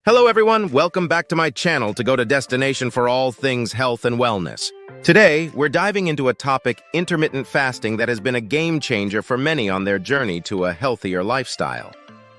Hello everyone, welcome back to my channel to go to destination for all things health and wellness. Today, we're diving into a topic, intermittent fasting, that has been a game changer for many on their journey to a healthier lifestyle.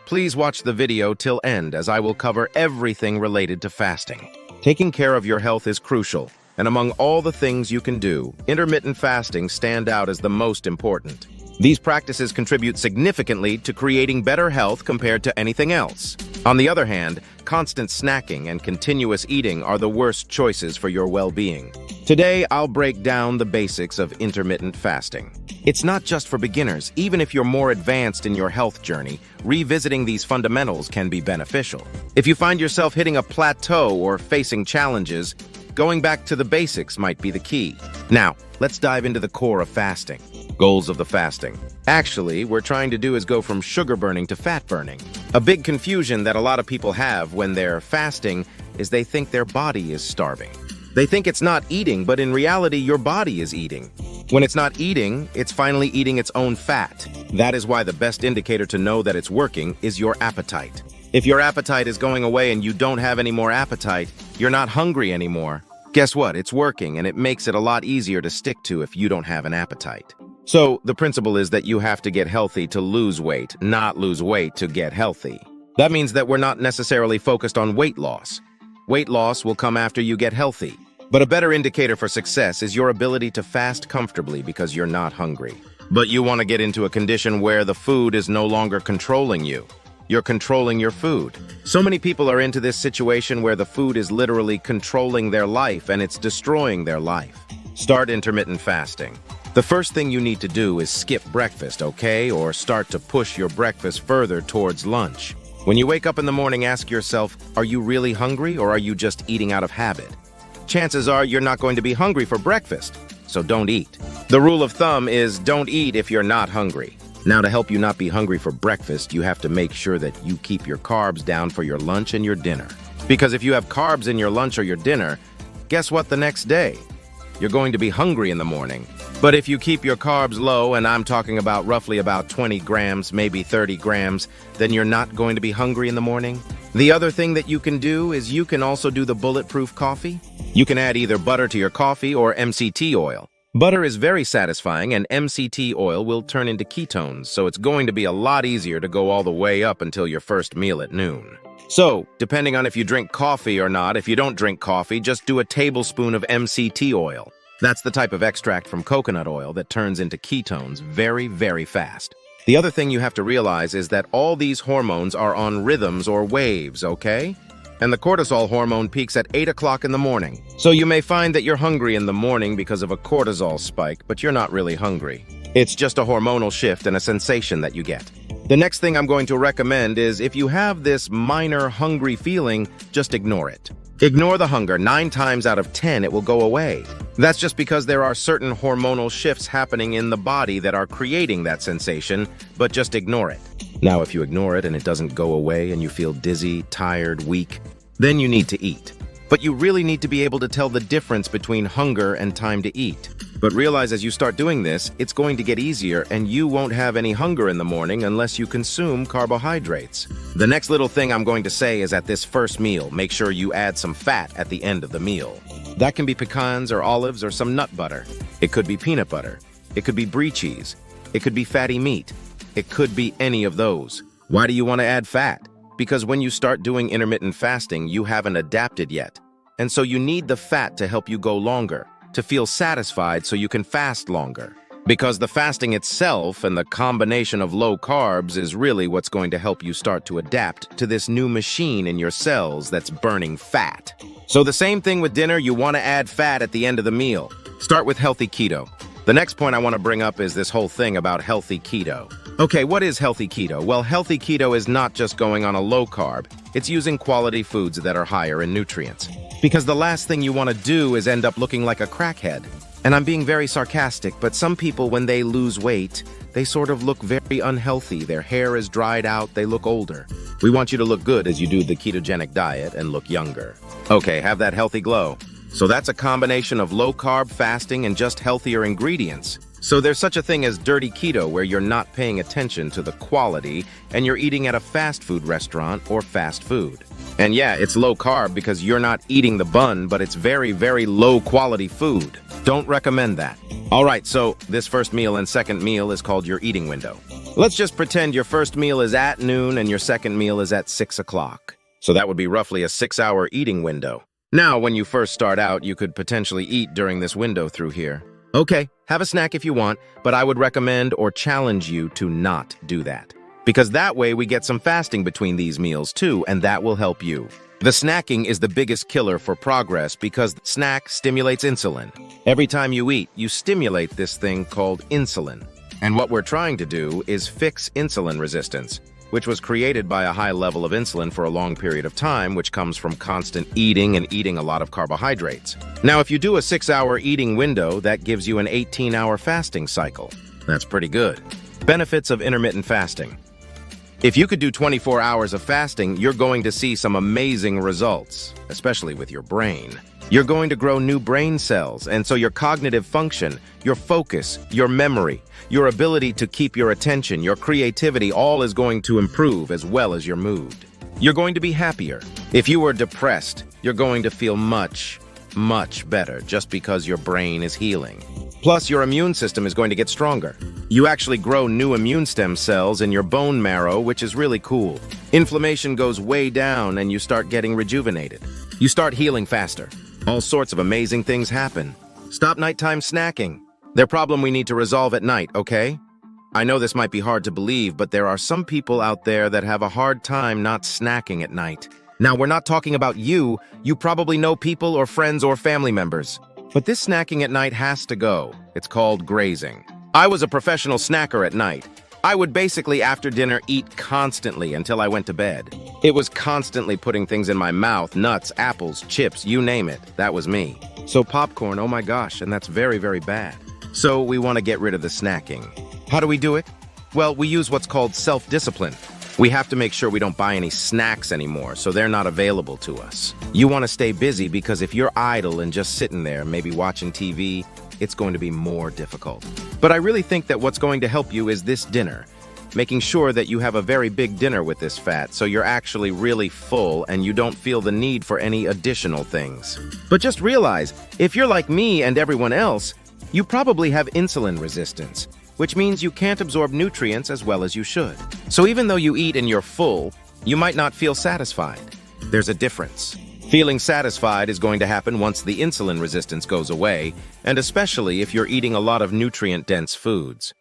Please watch the video till end as I will cover everything related to fasting. Taking care of your health is crucial, and among all the things you can do, intermittent fasting stand out as the most important. These practices contribute significantly to creating better health compared to anything else. On the other hand, constant snacking and continuous eating are the worst choices for your well-being. Today, I'll break down the basics of intermittent fasting. It's not just for beginners. Even if you're more advanced in your health journey, revisiting these fundamentals can be beneficial. If you find yourself hitting a plateau or facing challenges, going back to the basics might be the key. Now, let's dive into the core of fasting. Goals of the fasting. Actually, we're trying to do is go from sugar burning to fat burning. A big confusion that a lot of people have when they're fasting is they think their body is starving. They think it's not eating, but in reality, your body is eating. When it's not eating, it's finally eating its own fat. That is why the best indicator to know that it's working is your appetite. If your appetite is going away and you don't have any more appetite, you're not hungry anymore. Guess what? It's working, and it makes it a lot easier to stick to if you don't have an appetite. So, the principle is that you have to get healthy to lose weight, not lose weight to get healthy. That means that we're not necessarily focused on weight loss. Weight loss will come after you get healthy. But a better indicator for success is your ability to fast comfortably because you're not hungry. But you want to get into a condition where the food is no longer controlling you. You're controlling your food. So many people are into this situation where the food is literally controlling their life and it's destroying their life. Start intermittent fasting. The first thing you need to do is skip breakfast, okay? Or start to push your breakfast further towards lunch. When you wake up in the morning, ask yourself, are you really hungry or are you just eating out of habit? Chances are you're not going to be hungry for breakfast, so don't eat. The rule of thumb is don't eat if you're not hungry. Now, to help you not be hungry for breakfast, you have to make sure that you keep your carbs down for your lunch and your dinner. Because if you have carbs in your lunch or your dinner, guess what the next day? You're going to be hungry in the morning. But if you keep your carbs low, and I'm talking about roughly about 20 grams, maybe 30 grams, then you're not going to be hungry in the morning. The other thing that you can do is you can also do the bulletproof coffee. You can add either butter to your coffee or MCT oil. Butter is very satisfying, and MCT oil will turn into ketones, so it's going to be a lot easier to go all the way up until your first meal at noon. So, depending on if you drink coffee or not, if you don't drink coffee, just do a tablespoon of MCT oil. That's the type of extract from coconut oil that turns into ketones very, very fast. The other thing you have to realize is that all these hormones are on rhythms or waves, okay? And the cortisol hormone peaks at 8 o'clock in the morning. So you may find that you're hungry in the morning because of a cortisol spike, but you're not really hungry. It's just a hormonal shift and a sensation that you get. The next thing I'm going to recommend is if you have this minor hungry feeling, just ignore it. Ignore the hunger. 9 times out of 10, it will go away. That's just because there are certain hormonal shifts happening in the body that are creating that sensation, but just ignore it. Now, if you ignore it and it doesn't go away and you feel dizzy, tired, weak, then you need to eat. But you really need to be able to tell the difference between hunger and time to eat. But realize as you start doing this, it's going to get easier and you won't have any hunger in the morning unless you consume carbohydrates. The next little thing I'm going to say is at this first meal, make sure you add some fat at the end of the meal. That can be pecans or olives or some nut butter. It could be peanut butter. It could be brie cheese. It could be fatty meat. It could be any of those. Why do you want to add fat? Because when you start doing intermittent fasting, you haven't adapted yet. And so you need the fat to help you go longer, to feel satisfied so you can fast longer. Because the fasting itself and the combination of low carbs is really what's going to help you start to adapt to this new machine in your cells that's burning fat. So the same thing with dinner, you want to add fat at the end of the meal. Start with healthy keto. The next point I want to bring up is this whole thing about healthy keto. Okay, what is healthy keto? Well, healthy keto is not just going on a low carb. It's using quality foods that are higher in nutrients. Because the last thing you want to do is end up looking like a crackhead. And I'm being very sarcastic, but some people, when they lose weight, they sort of look very unhealthy. Their hair is dried out, they look older. We want you to look good as you do the ketogenic diet and look younger. Okay, have that healthy glow. So that's a combination of low-carb fasting and just healthier ingredients. So there's such a thing as dirty keto, where you're not paying attention to the quality and you're eating at a fast food restaurant or fast food. And yeah, it's low carb because you're not eating the bun, but it's very, very low quality food. Don't recommend that. All right, so this first meal and second meal is called your eating window. Let's just pretend your first meal is at noon and your second meal is at 6 o'clock. So that would be roughly a 6-hour eating window. Now, when you first start out, you could potentially eat during this window through here. Okay, have a snack if you want, but I would recommend or challenge you to not do that. Because that way we get some fasting between these meals too, and that will help you. The snacking is the biggest killer for progress because snack stimulates insulin. Every time you eat, you stimulate this thing called insulin. And what we're trying to do is fix insulin resistance, which was created by a high level of insulin for a long period of time, which comes from constant eating and eating a lot of carbohydrates. Now, if you do a 6-hour eating window, that gives you an 18-hour fasting cycle. That's pretty good. Benefits of intermittent fasting. If you could do 24 hours of fasting, you're going to see some amazing results, especially with your brain. You're going to grow new brain cells, and so your cognitive function, your focus, your memory, your ability to keep your attention, your creativity, all is going to improve, as well as your mood. You're going to be happier. If you were depressed, you're going to feel much, much better just because your brain is healing. Plus, your immune system is going to get stronger. You actually grow new immune stem cells in your bone marrow, which is really cool. Inflammation goes way down and you start getting rejuvenated. You start healing faster. All sorts of amazing things happen. Stop nighttime snacking. They're a problem we need to resolve at night, okay? I know this might be hard to believe, but there are some people out there that have a hard time not snacking at night. Now, we're not talking about you. You probably know people or friends or family members. But this snacking at night has to go. It's called grazing. I was a professional snacker at night. I would basically, after dinner, eat constantly until I went to bed. It was constantly putting things in my mouth, nuts, apples, chips, you name it. That was me. So popcorn, oh my gosh, and that's very, very bad. So we want to get rid of the snacking. How do we do it? Well, we use what's called self-discipline. We have to make sure we don't buy any snacks anymore, so they're not available to us. You want to stay busy because if you're idle and just sitting there, maybe watching TV, it's going to be more difficult. But I really think that what's going to help you is this dinner. Making sure that you have a very big dinner with this fat, so you're actually really full and you don't feel the need for any additional things. But just realize, if you're like me and everyone else, you probably have insulin resistance, which means you can't absorb nutrients as well as you should. So even though you eat and you're full, you might not feel satisfied. There's a difference. Feeling satisfied is going to happen once the insulin resistance goes away, and especially if you're eating a lot of nutrient-dense foods.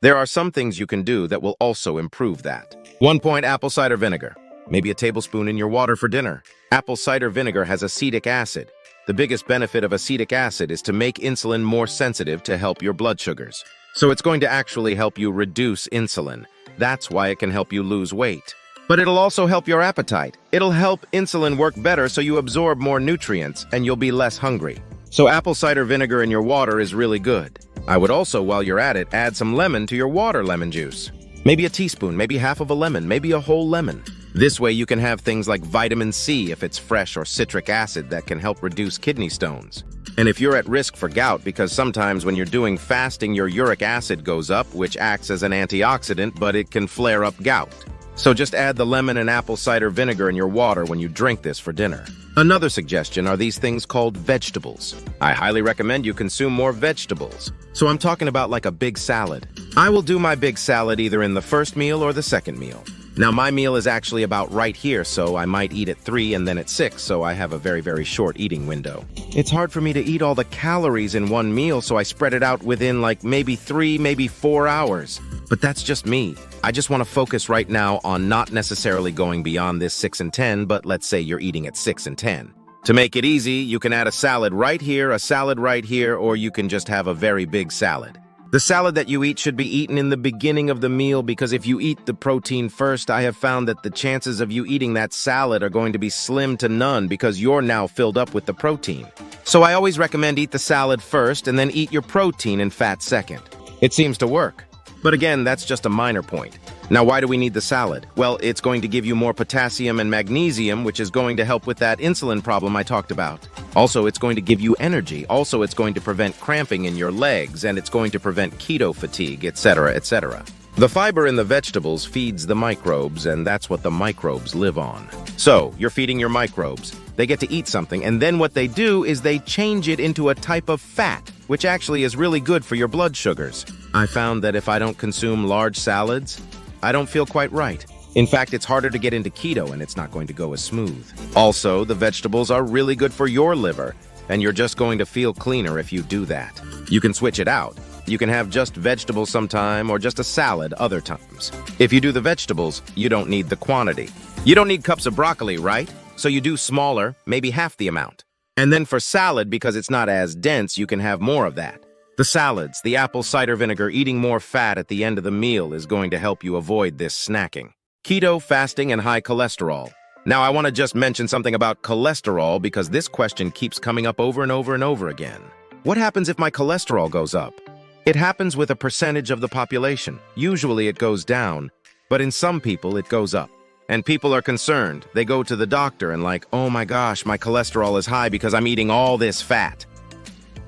There are some things you can do that will also improve that. 1 point apple cider vinegar. Maybe a tablespoon in your water for dinner. Apple cider vinegar has acetic acid. The biggest benefit of acetic acid is to make insulin more sensitive to help your blood sugars. So it's going to actually help you reduce insulin. That's why it can help you lose weight. But it'll also help your appetite. It'll help insulin work better so you absorb more nutrients and you'll be less hungry. So apple cider vinegar in your water is really good. I would also, while you're at it, add some lemon to your water lemon juice. Maybe a teaspoon, maybe half of a lemon, maybe a whole lemon. This way you can have things like vitamin C if it's fresh or citric acid that can help reduce kidney stones. And if you're at risk for gout, because sometimes when you're doing fasting, your uric acid goes up, which acts as an antioxidant, but it can flare up gout. So just add the lemon and apple cider vinegar in your water when you drink this for dinner. Another suggestion are these things called vegetables. I highly recommend you consume more vegetables. So I'm talking about like a big salad. I will do my big salad either in the first meal or the second meal. Now my meal is actually about right here, so I might eat at 3 and then at 6, so I have a very, very short eating window. It's hard for me to eat all the calories in one meal, so I spread it out within like maybe 3, maybe 4 hours. But that's just me. I just want to focus right now on not necessarily going beyond this 6 and 10, but let's say you're eating at 6 and 10. To make it easy, you can add a salad right here, a salad right here, or you can just have a very big salad. The salad that you eat should be eaten in the beginning of the meal because if you eat the protein first, I have found that the chances of you eating that salad are going to be slim to none because you're now filled up with the protein. So I always recommend eat the salad first and then eat your protein and fat second. It seems to work. But again, that's just a minor point. Now, why do we need the salad? Well, it's going to give you more potassium and magnesium, which is going to help with that insulin problem I talked about. Also, it's going to give you energy. Also, it's going to prevent cramping in your legs, and it's going to prevent keto fatigue, etc., etc. The fiber in the vegetables feeds the microbes, and that's what the microbes live on. So, you're feeding your microbes. They get to eat something, and then what they do is they change it into a type of fat, which actually is really good for your blood sugars. I found that if I don't consume large salads, I don't feel quite right. In fact, it's harder to get into keto, and it's not going to go as smooth. Also, the vegetables are really good for your liver, and you're just going to feel cleaner if you do that. You can switch it out. You can have just vegetables sometime or just a salad other times. If you do the vegetables, you don't need the quantity. You don't need cups of broccoli, right? So you do smaller, maybe half the amount. And then for salad, because it's not as dense, you can have more of that. The salads, the apple cider vinegar, eating more fat at the end of the meal is going to help you avoid this snacking. Keto, fasting, and high cholesterol. Now, I want to just mention something about cholesterol because this question keeps coming up over and over and over again. What happens if my cholesterol goes up? It happens with a percentage of the population. Usually it goes down, but in some people it goes up. And people are concerned. They go to the doctor and like, oh my gosh, my cholesterol is high because I'm eating all this fat.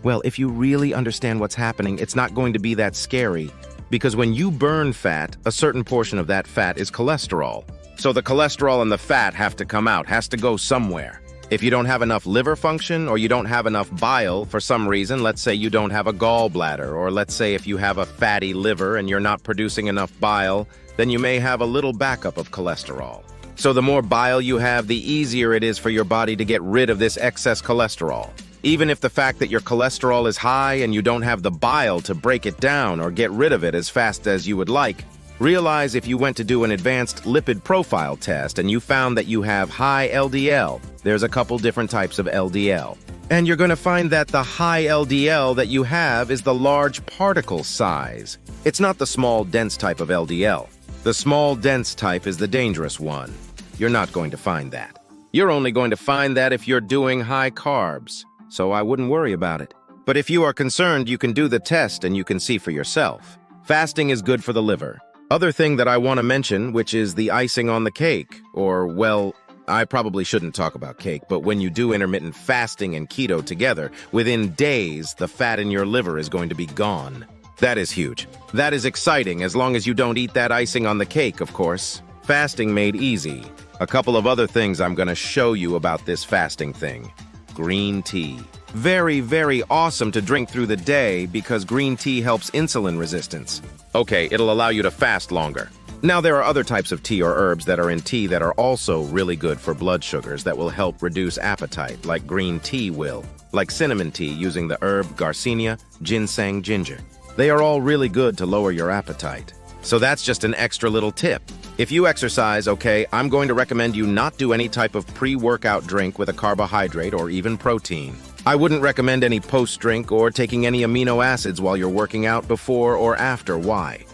Well, if you really understand what's happening, it's not going to be that scary. Because when you burn fat, a certain portion of that fat is cholesterol. So the cholesterol and the fat have to come out, has to go somewhere. If you don't have enough liver function or you don't have enough bile for some reason, let's say you don't have a gallbladder, or let's say if you have a fatty liver and you're not producing enough bile, then you may have a little backup of cholesterol. So the more bile you have, the easier it is for your body to get rid of this excess cholesterol. Even if the fact that your cholesterol is high and you don't have the bile to break it down or get rid of it as fast as you would like, realize if you went to do an advanced lipid profile test and you found that you have high LDL, there's a couple different types of LDL. And you're going to find that the high LDL that you have is the large particle size. It's not the small, dense type of LDL. The small, dense type is the dangerous one. You're not going to find that. You're only going to find that if you're doing high carbs. So I wouldn't worry about it. But if you are concerned, you can do the test and you can see for yourself. Fasting is good for the liver. Other thing that I want to mention, which is the icing on the cake, or, well, I probably shouldn't talk about cake, but when you do intermittent fasting and keto together, within days, the fat in your liver is going to be gone. That is huge. That is exciting, as long as you don't eat that icing on the cake, of course. Fasting made easy. A couple of other things I'm going to show you about this fasting thing. Green tea. Very, very awesome to drink through the day because green tea helps insulin resistance. Okay, it'll allow you to fast longer. Now, there are other types of tea or herbs that are in tea that are also really good for blood sugars that will help reduce appetite, like green tea will, like cinnamon tea using the herb Garcinia, ginseng, ginger. They are all really good to lower your appetite. So that's just an extra little tip. If you exercise, okay, I'm going to recommend you not do any type of pre-workout drink with a carbohydrate or even protein. I wouldn't recommend any post-drink or taking any amino acids while you're working out before or after. Why?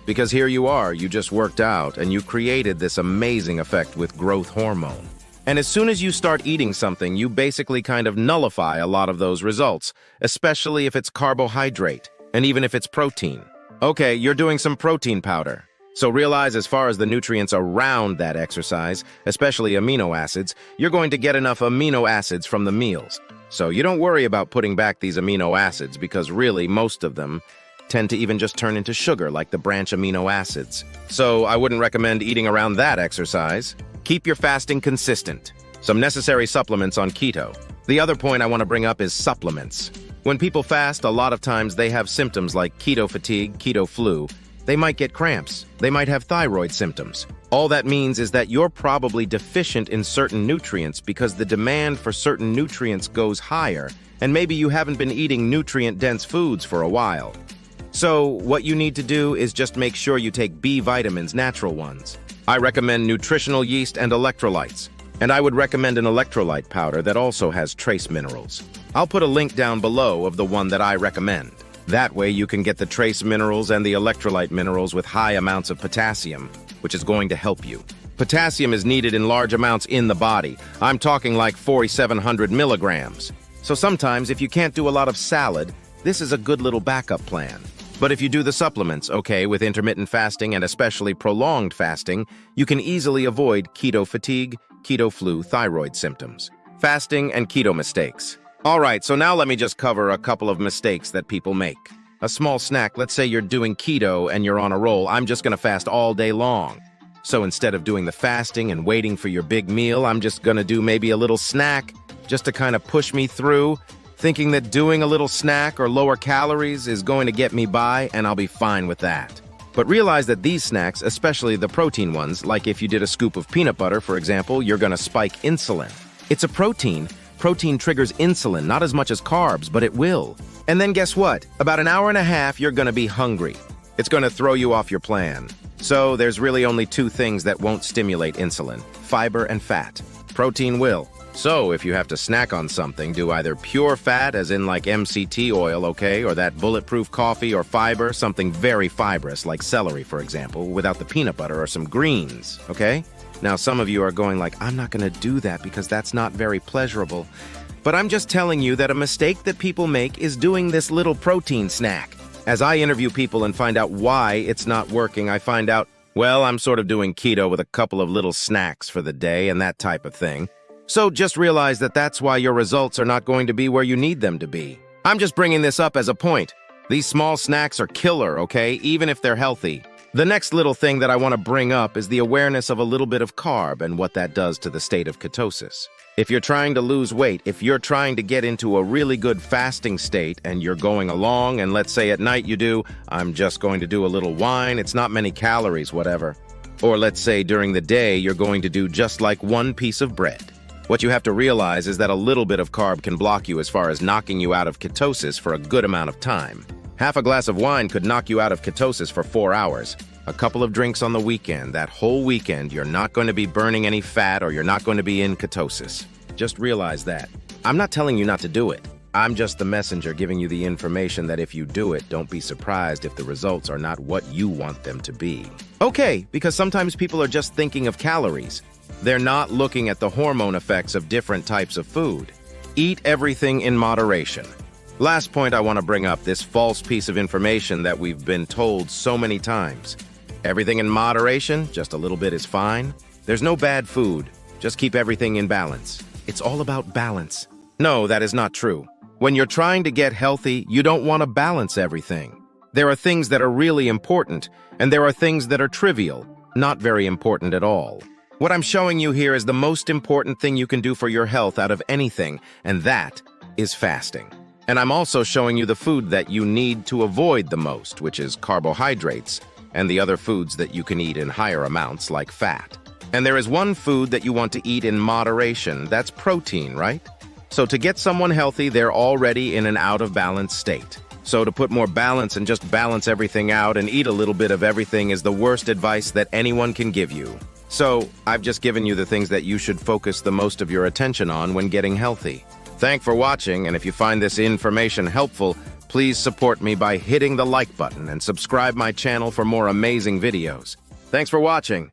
Because here you are, you just worked out and you created this amazing effect with growth hormone. And as soon as you start eating something, you basically kind of nullify a lot of those results, especially if it's carbohydrate and even if it's protein. Okay, you're doing some protein powder. So realize as far as the nutrients around that exercise, especially amino acids, you're going to get enough amino acids from the meals. So you don't worry about putting back these amino acids because really most of them tend to even just turn into sugar like the branch amino acids. So I wouldn't recommend eating around that exercise. Keep your fasting consistent. Some necessary supplements on keto. The other point I want to bring up is supplements. When people fast, a lot of times they have symptoms like keto fatigue, keto flu. They might get cramps. They might have thyroid symptoms. All that means is that you're probably deficient in certain nutrients because the demand for certain nutrients goes higher, and maybe you haven't been eating nutrient-dense foods for a while. So what you need to do is just make sure you take B vitamins, natural ones. I recommend nutritional yeast and electrolytes. And I would recommend an electrolyte powder that also has trace minerals. I'll put a link down below of the one that I recommend. That way you can get the trace minerals and the electrolyte minerals with high amounts of potassium, which is going to help you. Potassium is needed in large amounts in the body. I'm talking like 4,700 milligrams. So sometimes if you can't do a lot of salad, this is a good little backup plan. But if you do the supplements, okay, with intermittent fasting and especially prolonged fasting, you can easily avoid keto fatigue, keto flu, thyroid symptoms. Fasting and keto mistakes. All right, so now let me just cover a couple of mistakes that people make. A small snack, let's say you're doing keto and you're on a roll. I'm just gonna fast all day long. So instead of doing the fasting and waiting for your big meal, I'm just gonna do maybe a little snack just to kind of push me through, thinking that doing a little snack or lower calories is going to get me by and I'll be fine with that. But realize that these snacks, especially the protein ones, like if you did a scoop of peanut butter, for example, you're gonna spike insulin. It's a protein. Protein triggers insulin, not as much as carbs, but it will. And then guess what? About an hour and a half, you're gonna be hungry. It's gonna throw you off your plan. So there's really only two things that won't stimulate insulin: fiber and fat. Protein will. So if you have to snack on something, do either pure fat, as in like MCT oil, okay, or that bulletproof coffee, or fiber, something very fibrous, like celery, for example, without the peanut butter, or some greens, okay? Now, some of you are going like, I'm not gonna do that because that's not very pleasurable. But I'm just telling you that a mistake that people make is doing this little protein snack. As I interview people and find out why it's not working, I find out, well, I'm sort of doing keto with a couple of little snacks for the day and that type of thing. So just realize that that's why your results are not going to be where you need them to be. I'm just bringing this up as a point. These small snacks are killer, okay, even if they're healthy. The next little thing that I want to bring up is the awareness of a little bit of carb and what that does to the state of ketosis. If you're trying to lose weight, if you're trying to get into a really good fasting state and you're going along, and let's say at night you do, I'm just going to do a little wine, it's not many calories, whatever. Or let's say during the day you're going to do just like one piece of bread. What you have to realize is that a little bit of carb can block you as far as knocking you out of ketosis for a good amount of time. Half a glass of wine could knock you out of ketosis for 4 hours. A couple of drinks on the weekend, that whole weekend, you're not going to be burning any fat or you're not going to be in ketosis. Just realize that. I'm not telling you not to do it. I'm just the messenger giving you the information that if you do it, don't be surprised if the results are not what you want them to be. Okay, because sometimes people are just thinking of calories. They're not looking at the hormone effects of different types of food. Eat everything in moderation. Last point I want to bring up, this false piece of information that we've been told so many times. Everything in moderation, just a little bit is fine. There's no bad food, just keep everything in balance. It's all about balance. No, that is not true. When you're trying to get healthy, you don't want to balance everything. There are things that are really important, and there are things that are trivial, not very important at all. What I'm showing you here is the most important thing you can do for your health out of anything, and that is fasting. And I'm also showing you the food that you need to avoid the most, which is carbohydrates, and the other foods that you can eat in higher amounts like fat. And there is one food that you want to eat in moderation, that's protein, right? So to get someone healthy, they're already in an out-of-balance state. So to put more balance and just balance everything out and eat a little bit of everything is the worst advice that anyone can give you. So I've just given you the things that you should focus the most of your attention on when getting healthy. Thanks for watching, and if you find this information helpful, please support me by hitting the like button and subscribe my channel for more amazing videos. Thanks for watching.